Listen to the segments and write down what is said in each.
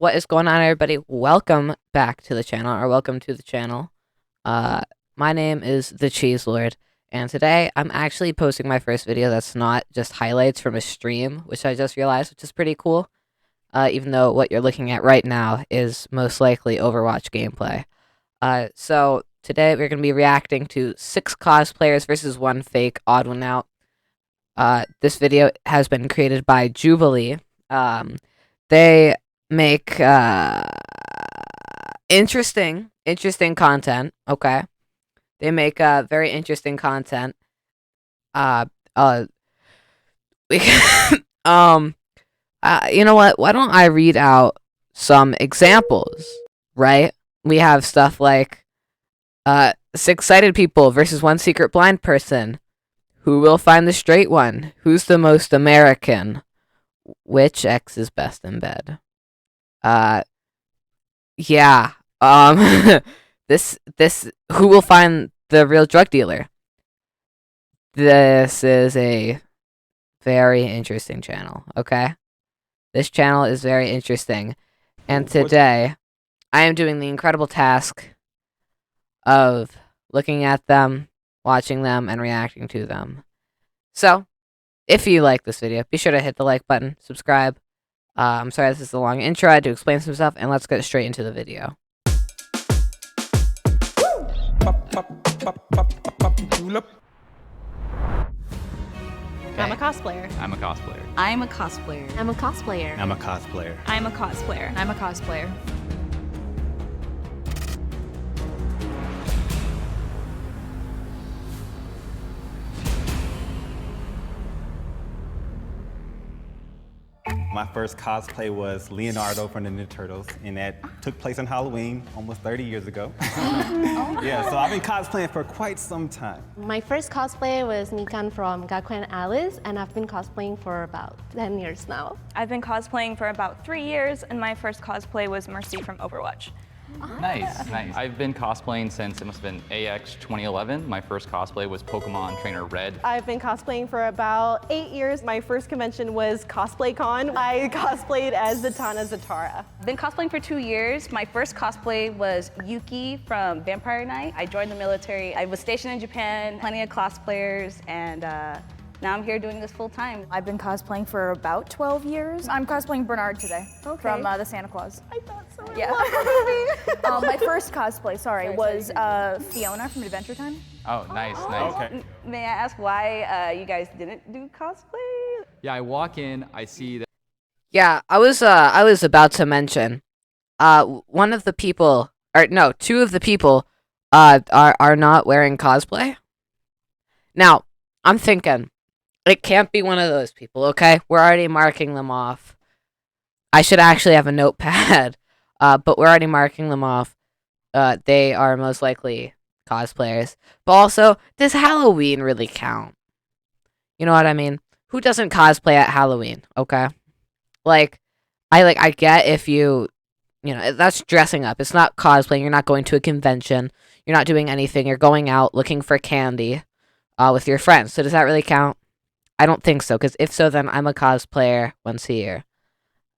What is going on, everybody? Welcome back to the channel, or welcome to the channel. My name is the Cheese Lord, and today I'm actually posting my first video that's not just highlights from a stream, which I just realized, which is pretty cool. Even though what you're looking at right now is most likely Overwatch gameplay. So today we're going to be reacting to 6 cosplayers versus 1 fake, odd one out. This video has been created by Jubilee. They make interesting content. Okay, they make very interesting content. Uh, uh, we you know what? Why don't I read out some examples? Right? We have stuff like 6 sighted people versus 1 secret blind person. Who will find the straight one? Who's the most American? Which X is best in bed? Yeah. This who will find the real drug dealer? This is a very interesting channel, okay? This channel is very interesting. And today, I am doing the incredible task of looking at them, watching them, and reacting to them. So, if you like this video, be sure to hit the like button, subscribe. I'm sorry this is a long intro, I had to explain some stuff, and let's get straight into the video. I'm a cosplayer. I'm a cosplayer. I'm a cosplayer. I'm a cosplayer. I'm a cosplayer. I'm a cosplayer. I'm a cosplayer. My first cosplay was Leonardo from the Ninja Turtles, and that took place on Halloween almost 30 years ago. Yeah, so I've been cosplaying for quite some time. My first cosplay was Nikan from Gakuen Alice, and I've been cosplaying for about 10 years now. I've been cosplaying for about 3 years, and my first cosplay was Mercy from Overwatch. Nice, nice. I've been cosplaying since it must have been AX 2011. My first cosplay was Pokemon Trainer Red. I've been cosplaying for about 8 years. My first convention was Cosplay Con. I cosplayed as Zatanna Zatara. I've been cosplaying for 2 years. My first cosplay was Yuki from Vampire Knight. I joined the military. I was stationed in Japan, plenty of cosplayers, and now I'm here doing this full time. I've been cosplaying for about 12 years. I'm cosplaying Bernard today from the Santa Claus. I thought so. Yeah. My first cosplay, was Fiona from Adventure Time. Oh, nice, nice. Okay. May I ask why you guys didn't do cosplay? Yeah, I walk in, I see that. Yeah, I was about to mention, one of the people, or no, 2 of the people, are not wearing cosplay. Now, I'm thinking, it can't be one of those people, okay? We're already marking them off. I should actually have a notepad, but we're already marking them off. They are most likely cosplayers. But also, does Halloween really count? You know what I mean? Who doesn't cosplay at Halloween, okay? I get if you know, that's dressing up. It's not cosplaying. You're not going to a convention. You're not doing anything. You're going out looking for candy with your friends. So does that really count? I don't think so, because if so, then I'm a cosplayer once a year.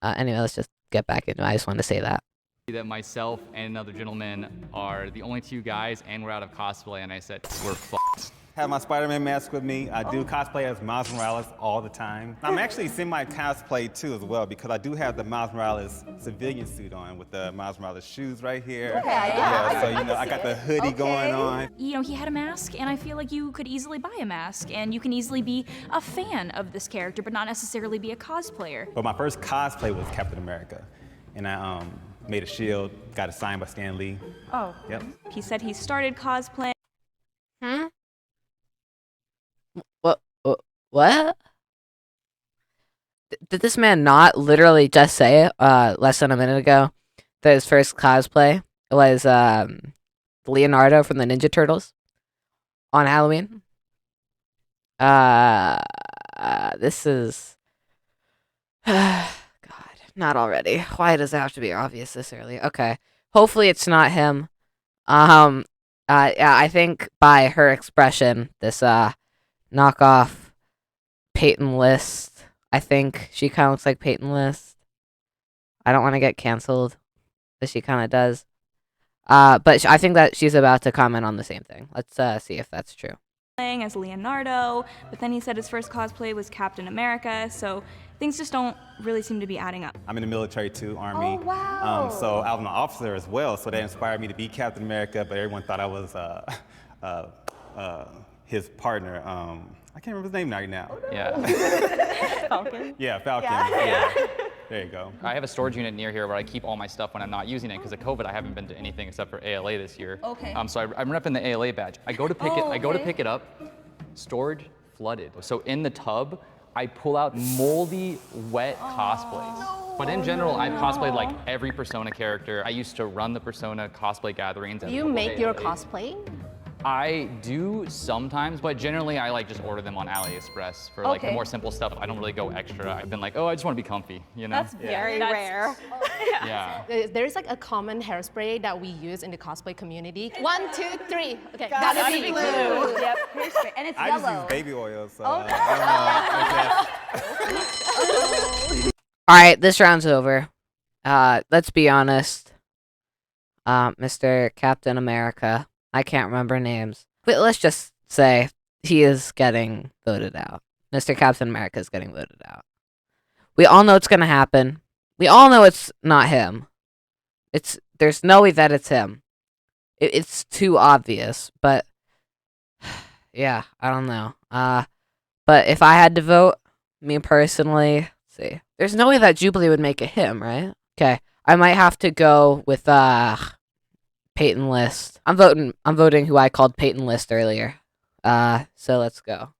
Anyway, let's just get back into it. I just wanted to say that. That myself and another gentleman are the only 2 guys, and we're out of cosplay, and I said, we're fucked. Have my Spider-Man mask with me. I do cosplay as Miles Morales all the time. I'm actually semi-cosplay too as well, because I do have the Miles Morales civilian suit on with the Miles Morales shoes right here. Yeah, so you know, I got the hoodie going on. You know, he had a mask, and I feel like you could easily buy a mask, and you can easily be a fan of this character, but not necessarily be a cosplayer. But my first cosplay was Captain America, and I made a shield, got it signed by Stan Lee. Oh. Yep. He said he started cosplaying. Hmm? What? Did this man not literally just say less than a minute ago that his first cosplay was Leonardo from the Ninja Turtles on Halloween? This is God, not already. Why does it have to be obvious this early? Okay. Hopefully it's not him. Yeah, I think by her expression, this knockoff Peyton List. I think she kind of looks like Peyton List. I don't want to get canceled, but she kind of does. But I think that she's about to comment on the same thing. Let's see if that's true. Playing as Leonardo, but then he said his first cosplay was Captain America, so things just don't really seem to be adding up. I'm in the military too, Army. Oh, wow. So I was an officer as well, so that inspired me to be Captain America, but everyone thought I was his partner. I can't remember his name right now. Yeah. Falcon. Yeah, Falcon. Yeah. There you go. I have a storage unit near here where I keep all my stuff when I'm not using it because of COVID. I haven't been to anything except for ALA this year. Okay. So I'm repping the ALA badge. I go to pick it. I go to pick it up. Storage flooded. So in the tub, I pull out moldy, wet cosplays. But in general, I've cosplayed like every Persona character. I used to run the Persona cosplay gatherings. Do you make your cosplay? I do sometimes, but generally I like just order them on AliExpress for like the Okay. more simple stuff. I don't really go extra. I've been like, oh, I just want to be comfy, you know? That's very rare. Yeah. There's like a common hairspray that we use in the cosplay community. 1, 2, 3. Okay, Gotta gotta be be blue. blue. Yep, hairspray. And it's I yellow. just use baby oil, so I don't know. All right, this round's over. Let's be honest. Mr. Captain America. I can't remember names. But let's just say he is getting voted out. Mr. Captain America is getting voted out. We all know it's gonna happen. We all know it's not him. There's no way that it's him. It's too obvious, but yeah, I don't know. But if I had to vote, me personally, let's see. There's no way that Jubilee would make it him, right? Okay. I might have to go with Peyton List. I'm voting who I called Peyton List earlier. So let's go.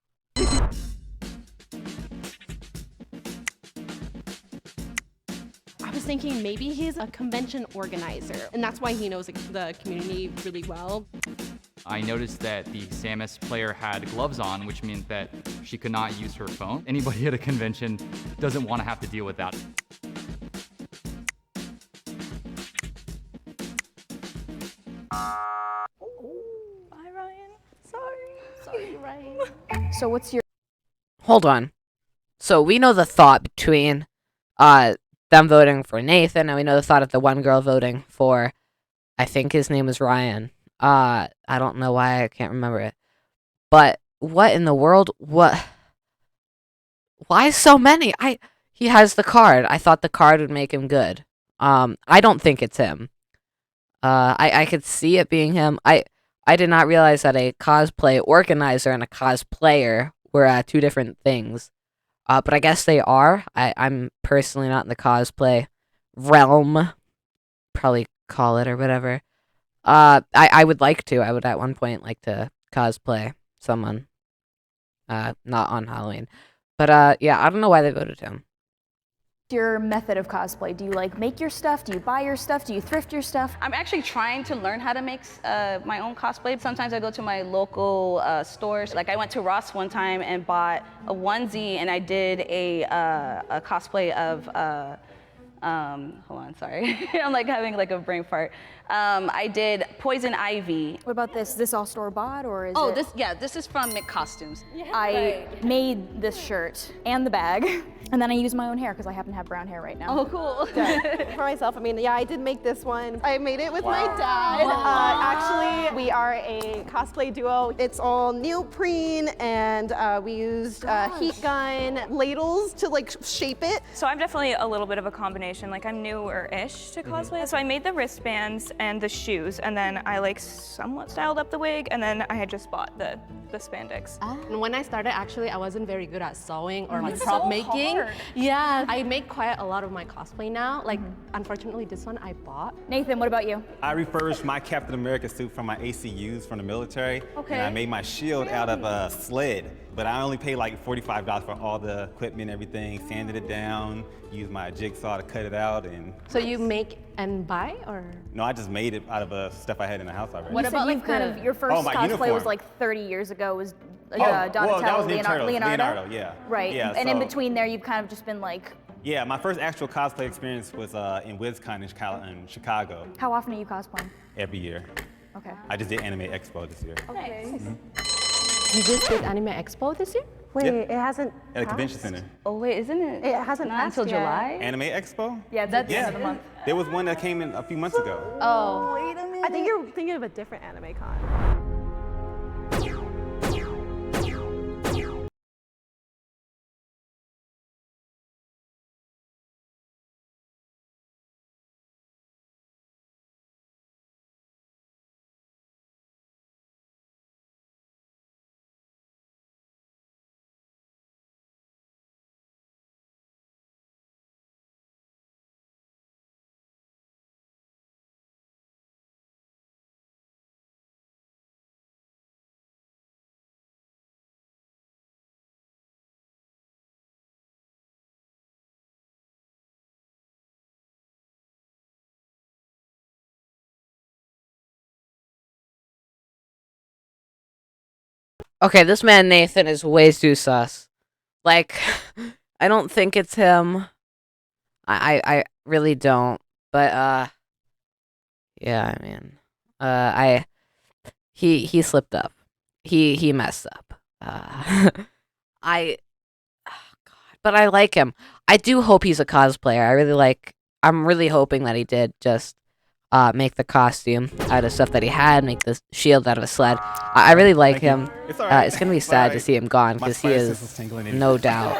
I was thinking maybe he's a convention organizer, and that's why he knows the community really well. I noticed that the Samus player had gloves on, which means that she could not use her phone. Anybody at a convention doesn't want to have to deal with that. Bye, Ryan. Sorry. Sorry, Ryan. So what's your Hold on. So we know the thought between them voting for Nathan, and we know the thought of the one girl voting for, I think his name is Ryan. I don't know why I can't remember it. But what in the world? What? Why so many? He has the card. I thought the card would make him good. I don't think it's him. I could see it being him. I did not realize that a cosplay organizer and a cosplayer were two different things. But I guess they are. I'm personally not in the cosplay realm. Probably call it or whatever. I would like to. I would at one point like to cosplay someone. Not on Halloween. But yeah, I don't know why they voted him. Your method of cosplay? Do you like make your stuff? Do you buy your stuff? Do you thrift your stuff? I'm actually trying to learn how to make my own cosplay. Sometimes I go to my local stores. Like I went to Ross one time and bought a onesie, and I did a cosplay of. Hold on, sorry. I'm like having like a brain fart. I did Poison Ivy. What about this? This all store bought or is Oh, it? this is from Mick Costumes. I made this shirt and the bag, and then I use my own hair because I happen to have brown hair right now. Oh, cool. For myself, I mean, yeah, I did make this one. I made it with my dad. Actually, we are a cosplay duo. It's all neoprene, and we used heat gun ladles to like shape it. So I'm definitely a little bit of a combination. Like I'm newer-ish to cosplay. So I made the wristbands and the shoes, and then I like somewhat styled up the wig, and then I had just bought the spandex. And when I started, actually, I wasn't very good at sewing or like It's prop so making. hard. Yeah, I make quite a lot of my cosplay now. Like, unfortunately, this one I bought. Nathan, what about you? I refurbished my Captain America suit from my ACUs from the military. Okay. And I made my shield out of a sled. But I only paid like $45 for all the equipment and everything, sanded it down, used my jigsaw to cut it out, and So you make and buy, or? no, I just made it out of stuff I had in the house already. What You said about, you've like, kind the- of your first Oh, my cosplay uniform. was like 30 years ago. Was well, Donatello, that was Ninja Leonardo? Turtles, Leonardo, yeah. Right. Yeah, And in so- between there, you've kind of just been like, Yeah, my first actual cosplay experience was in WizCon in Chicago how often are you cosplaying? every year. Okay. I just did Anime Expo this year. You just did Anime Expo this year? Wait, Yep. it hasn't At a convention passed? center. Oh wait, isn't it? It hasn't not passed until yet. July. Anime Expo? Yeah, that's the end of the month. There was one that came in a few months ago. Oh. I think you're thinking of a different anime con. Okay, this man Nathan is way too sus. Like, I don't think it's him. I really don't. But yeah, I mean, he slipped up. He messed up. I oh God, but I like him. I do hope he's a cosplayer. I'm really hoping that he did just make the costume out of stuff that he had, make the shield out of a sled. I really like Thank you. him. It's all right. It's gonna be It's all sad to right. see him gone My because he spider is sense was tingling in. no doubt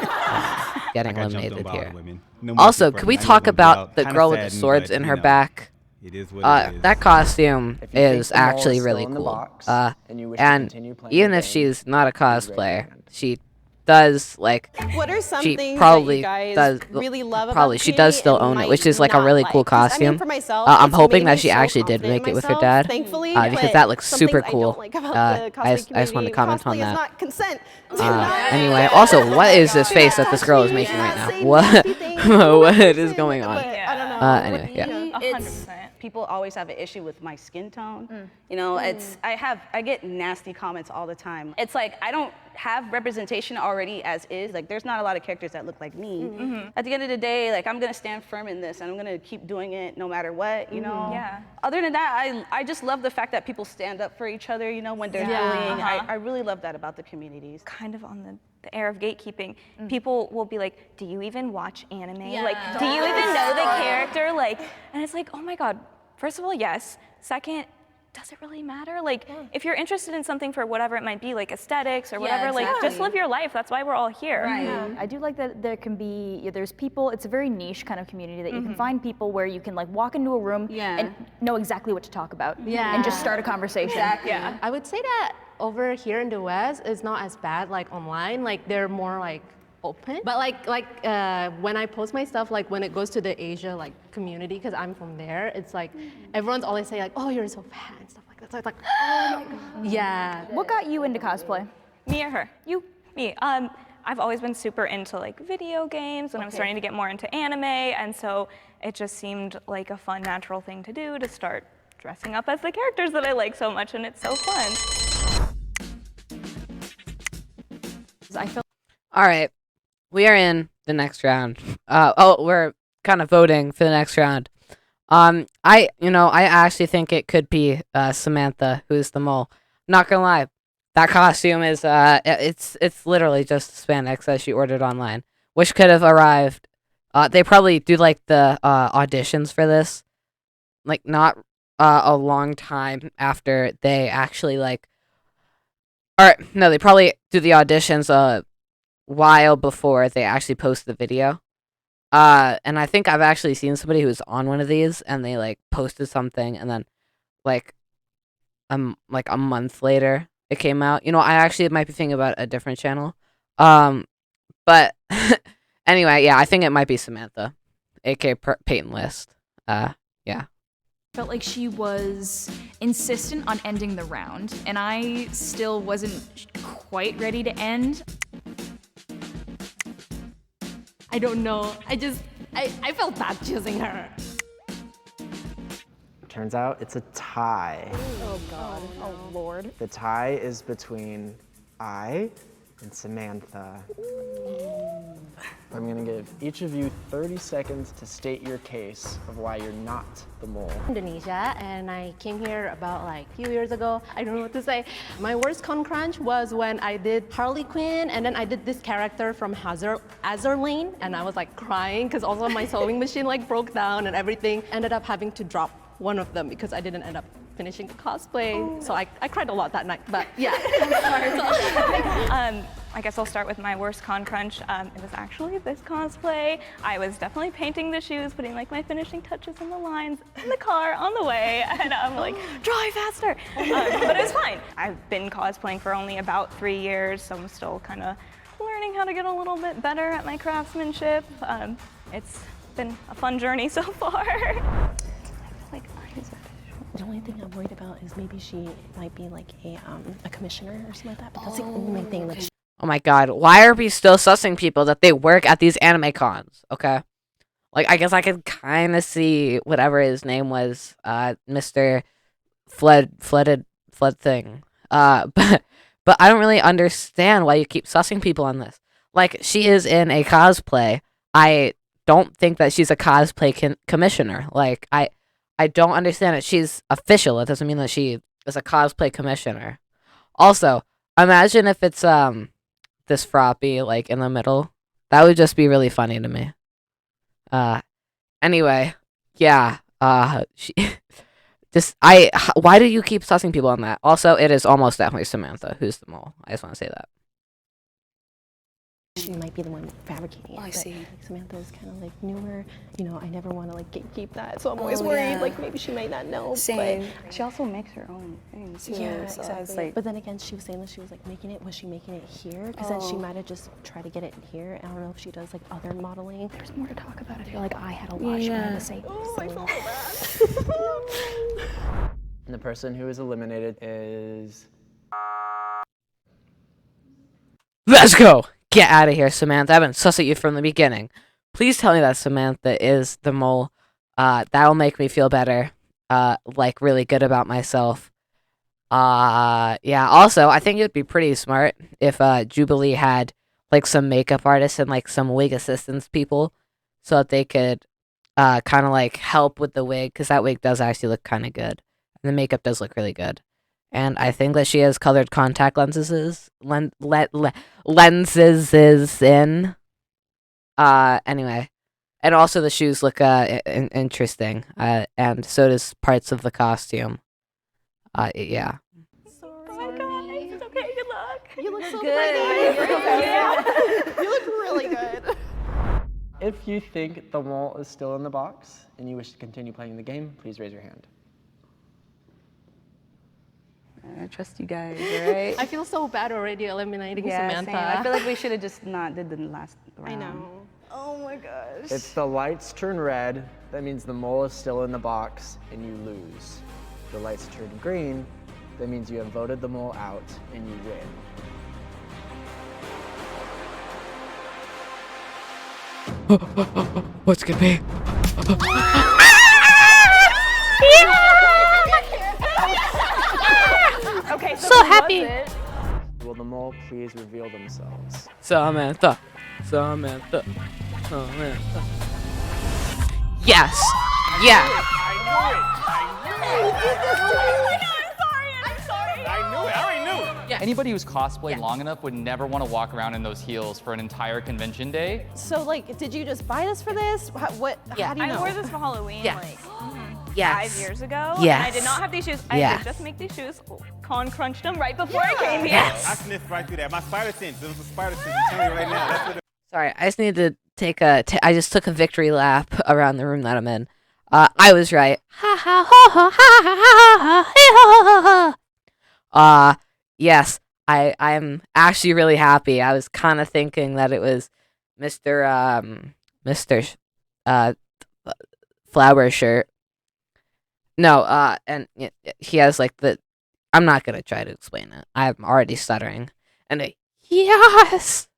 getting I got jumped on eliminated by here. other women. No mercy Also, for can we 91 talk about out. the Kinda girl with the saddened, swords but, in you her know, back? It is what it is. That costume If you think is the mall is actually still really in the cool. box and you wish to And continue playing even the if game, she's not a please raise your cosplayer, hand. she does like What are some she things probably that you guys does really love probably about she the does community still and own it, might which is like a not really like? cool 'Cause, I mean, costume. for myself, I'm it's hoping made that me she so actually did confident in make it with her myself, dad, thankfully, because but that looks some super things I cool. don't like about the I cosplay just want to community. comment on Cosplay is that. not consent. Do not Anyway, consent. also, what is this Do face not that this touch girl is me, making do right not now? say What nasty things to what another is person, going on? but I don't know. Anyway, yeah. It's 100%. people always have an issue with my skin tone. You know, I get nasty comments all the time. It's like I don't have representation already as is. Like there's not a lot of characters that look like me. At the end of the day, like I'm gonna stand firm in this and I'm gonna keep doing it no matter what, you know? Yeah. Other than that, I just love the fact that people stand up for each other, you know, when they're bullying. I really love that about the communities. Kind of on the air of gatekeeping, people will be like, do you even watch anime? Like, do you even know the character? Like, and it's like, oh my God, first of all, yes. Second, does it really matter? Like, if you're interested in something for whatever it might be, like aesthetics or whatever, like, just live your life. That's why we're all here. I do like that there can be, there's people, it's a very niche kind of community that you can find people where you can like walk into a room and know exactly what to talk about and just start a conversation. Yeah. I would say that over here in the West, it's not as bad like online. Like they're more like open. But like when I post my stuff, like when it goes to the Asia like community, because I'm from there, it's like everyone's always saying like, oh, you're so fat and stuff like that. So it's like, oh my God. Yeah. What got you into cosplay? Me or her? You. Me. I've always been super into like video games, and I'm starting to get more into anime, and so it just seemed like a fun, natural thing to do to start dressing up as the characters that I like so much, and it's so fun. I felt All right, we are in the next round. We're kind of voting for the next round. I actually think it could be Samantha, who's the mole. Not gonna lie, that costume is it's literally just spandex that she ordered online, which could have arrived. They probably do like the auditions for this, like not a long time after they actually like. Or no, they probably do the auditions a while before they actually post the video. And I think I've actually seen somebody who was on one of these, and they like posted something, and then like a month later it came out. You know, I actually might be thinking about a different channel. But anyway, yeah, I think it might be Samantha, aka Peyton List. Yeah. Felt like she was insistent on ending the round, and I still wasn't quite ready to end. I don't know. I felt bad choosing her. Turns out it's a tie. Oh God. Oh Lord. The tie is between I and Samantha. I'm gonna give each of you 30 seconds to state your case of why you're not the mole. Indonesia, and I came here about like a few years ago. I don't know what to say. My worst con crunch was when I did Harley Quinn, and then I did this character from Azur Lane, and I was like crying because also my sewing machine like broke down and everything. Ended up having to drop one of them because I didn't end up finishing the cosplay. So I cried a lot that night, but yeah. I guess I'll start with my worst con crunch. It was actually this cosplay. I was definitely painting the shoes, putting like my finishing touches on the lines in the car on the way, and I'm like, drive faster. But it was fine. I've been cosplaying for only about 3 years, so I'm still kind of learning how to get a little bit better at my craftsmanship. It's been a fun journey so far. The only thing I'm worried about is maybe she might be like a commissioner or something like that, but that's the only thing that Oh my god, why are we still sussing people that they work at these anime cons? Okay. Like, I guess I could kind of see whatever his name was, Mr. Flood thing. But I don't really understand why you keep sussing people on this. Like, she is in a cosplay. I don't think that she's a cosplay commissioner. Like, I don't understand it. She's official. It doesn't mean that she is a cosplay commissioner. Also, imagine if it's this Froppy like in the middle. That would just be really funny to me. Anyway, yeah. She why do you keep sussing people on that? Also, it is almost definitely Samantha who's the mole. I just want to say that. she might be the one fabricating it. I see. Like, Samantha is kind of like newer. You know, I never want to like gatekeep that, so I'm always worried. Like maybe she might not know. Same. But She also makes her own things too. yeah, so exactly. it's like, But then again, she was saying that she was like making it. Was she making it here? Because then she might have just tried to get it here. I don't know if she does like other modeling. There's more to talk about. I feel like I had a lot she wanted to say. And the person who is eliminated is... Let's go! Get out of here, Samantha. I've been sus at you from the beginning. Please tell me that Samantha is the mole. That'll make me feel better. Like, really good about myself. Yeah, also, I think it would be pretty smart if, Jubilee had, like, some makeup artists and, like, some wig assistance people so that they could, kind of, like, help with the wig, because that wig does actually look kind of good. And the makeup does look really good. And I think that she has colored contact lenses in. Anyway. And also the shoes look interesting. And so does parts of the costume. Yeah. Oh my god, it's okay, good luck. You look so pretty. You look really good. If you think the mole is still in the box and you wish to continue playing the game, please raise your hand. I trust you guys, right? I feel so bad already eliminating Samantha. Same. I feel like we should have just not did the last round. I know. Oh my gosh. If the lights turn red, that means the mole is still in the box and you lose. If the lights turn green, that means you have voted the mole out and you win. What's gonna be? Okay, So happy. Will the mole please reveal themselves? Samantha. Yes. Yeah. Yeah, anybody who's cosplayed long enough would never want to walk around in those heels for an entire convention day. So like, did you just buy this for this? What? Yeah. How do you know? I wore this for Halloween Yes. like 5 Yes. years ago. Yes. And I did not have these shoes. I Yes. did just make these shoes. Con crunched them right before I came here. I sniffed right through that. My spider sense. It was a spider sense. I'm telling you right now. That's what it Sorry, I just need to take I just took a victory lap around the room that I'm in. I was right. Yes, I'm actually really happy. I was kind of thinking that it was Mr. Flower Shirt. No, and he has like I'm not gonna try to explain it. I'm already stuttering. And yes!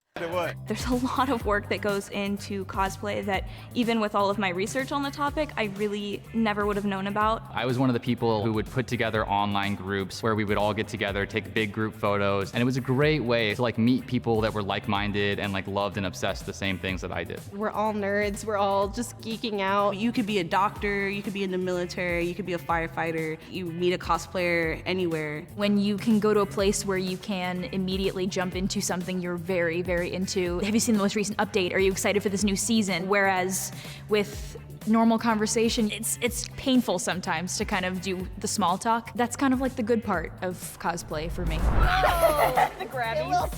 There's a lot of work that goes into cosplay that even with all of my research on the topic, I really never would have known about. I was one of the people who would put together online groups where we would all get together, take big group photos, and it was a great way to like meet people that were like-minded and like loved and obsessed the same things that I did. We're all nerds. We're all just geeking out. You could be a doctor, you could be in the military, you could be a firefighter. You meet a cosplayer anywhere. When you can go to a place where you can immediately jump into something you're very, very into. Have you seen the most recent update? Are you excited for this new season? Whereas with normal conversation, it's painful sometimes to kind of do the small talk. That's kind of like the good part of cosplay for me. Oh, the grabbies.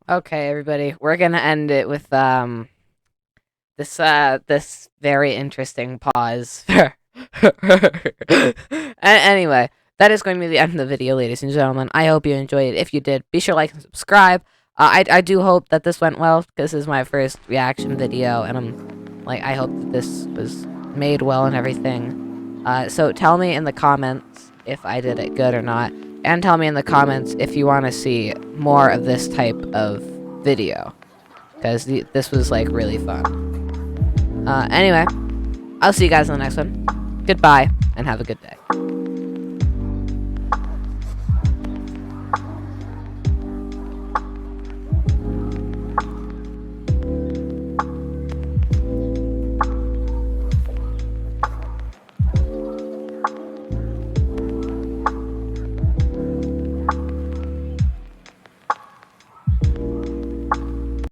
Okay, everybody, we're gonna end it with this very interesting pause. Anyway, that is going to be the end of the video, ladies and gentlemen. I hope you enjoyed it. If you did, be sure to like and subscribe. I do hope that this went well, because this is my first reaction video, and I hope that this was made well and everything. So tell me in the comments if I did it good or not, and tell me in the comments if you want to see more of this type of video, because this was really fun. Anyway, I'll see you guys in the next one. Goodbye, and have a good day.